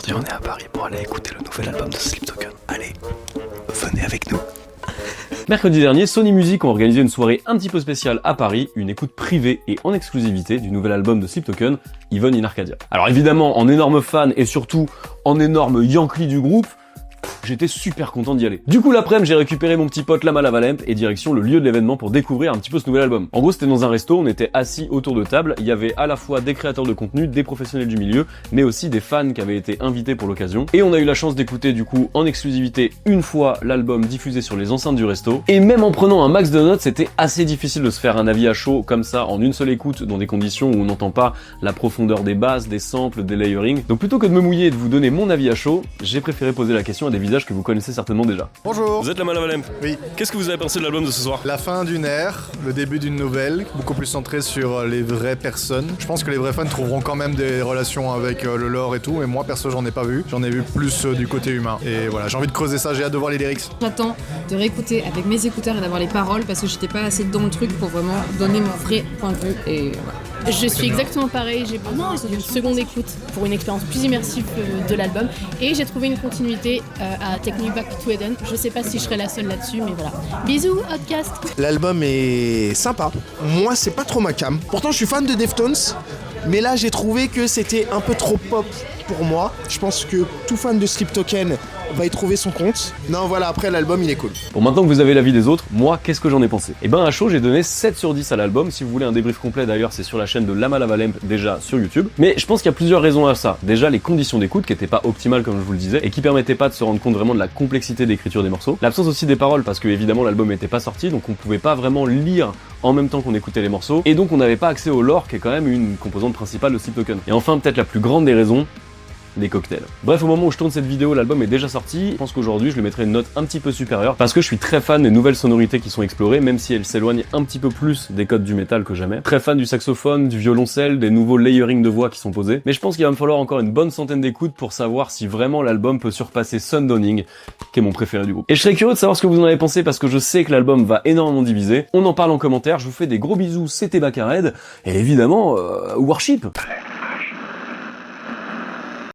Aujourd'hui, on est à Paris pour aller écouter le nouvel album de Sleep Token. Allez, venez avec nous. Mercredi dernier, Sony Music ont organisé une soirée un petit peu spéciale à Paris, une écoute privée et en exclusivité du nouvel album de Sleep Token, Even in Arcadia. Alors évidemment, en énorme fan et surtout en énorme Yankee du groupe, j'étais super content d'y aller. Du coup, l'après-midi, j'ai récupéré mon petit pote Lama Lavalamp et direction le lieu de l'événement pour découvrir un petit peu ce nouvel album. En gros, c'était dans un resto, on était assis autour de table, il y avait à la fois des créateurs de contenu, des professionnels du milieu, mais aussi des fans qui avaient été invités pour l'occasion. Et on a eu la chance d'écouter du coup en exclusivité une fois l'album diffusé sur les enceintes du resto. Et même en prenant un max de notes, c'était assez difficile de se faire un avis à chaud comme ça en une seule écoute dans des conditions où on n'entend pas la profondeur des basses, des samples, des layering. Donc plutôt que de me mouiller et de vous donner mon avis à chaud, j'ai préféré poser la question à des visages que vous connaissez certainement déjà. Bonjour. Vous êtes Lama Lavalamp. Oui. Qu'est-ce que vous avez pensé de l'album de ce soir? La fin d'une ère, le début d'une nouvelle, beaucoup plus centré sur les vraies personnes. Je pense que les vrais fans trouveront quand même des relations avec le lore et tout, mais moi perso j'en ai pas vu. J'en ai vu plus du côté humain. Et voilà, j'ai envie de creuser ça, j'ai hâte de voir les lyrics. J'attends de réécouter avec mes écouteurs et d'avoir les paroles parce que j'étais pas assez dans le truc pour vraiment donner mon vrai point de vue et voilà. Je suis exactement pareil, j'ai besoin d'une seconde écoute pour une expérience plus immersive de l'album et j'ai trouvé une continuité à Take Me Back to Eden. Je sais pas si je serai la seule là-dessus, mais voilà. Bisous, Outcast. L'album est sympa. Moi, c'est pas trop ma cam. Pourtant, je suis fan de Deftones, mais là, j'ai trouvé que c'était un peu trop pop pour moi. Je pense que tout fan de Sleep Token va y trouver son compte. Non, voilà, après, l'album, il est cool. Bon, maintenant que vous avez l'avis des autres, moi, qu'est-ce que j'en ai pensé? Et ben, à chaud, j'ai donné 7 sur 10 à l'album. Si vous voulez un débrief complet, d'ailleurs, c'est sur la chaîne de Lama Lavalamp, déjà sur YouTube. Mais je pense qu'il y a plusieurs raisons à ça. Déjà, les conditions d'écoute qui étaient pas optimales, comme je vous le disais, et qui permettaient pas de se rendre compte vraiment de la complexité d'écriture des morceaux. L'absence aussi des paroles, parce que évidemment, l'album était pas sorti, donc on pouvait pas vraiment lire en même temps qu'on écoutait les morceaux. Et donc, on n'avait pas accès au lore, qui est quand même une composante principale de Sleep Token. Et enfin, peut-être la plus grande des raisons, les cocktails. Bref, au moment où je tourne cette vidéo, l'album est déjà sorti. Je pense qu'aujourd'hui, je lui mettrai une note un petit peu supérieure parce que je suis très fan des nouvelles sonorités qui sont explorées, même si elles s'éloignent un petit peu plus des codes du métal que jamais. Très fan du saxophone, du violoncelle, des nouveaux layering de voix qui sont posés. Mais je pense qu'il va me falloir encore une bonne centaine d'écoutes pour savoir si vraiment l'album peut surpasser Sundowning, qui est mon préféré du groupe. Et je serais curieux de savoir ce que vous en avez pensé parce que je sais que l'album va énormément diviser. On en parle en commentaire. Je vous fais des gros bisous. C'était Bakared et évidemment, Worship.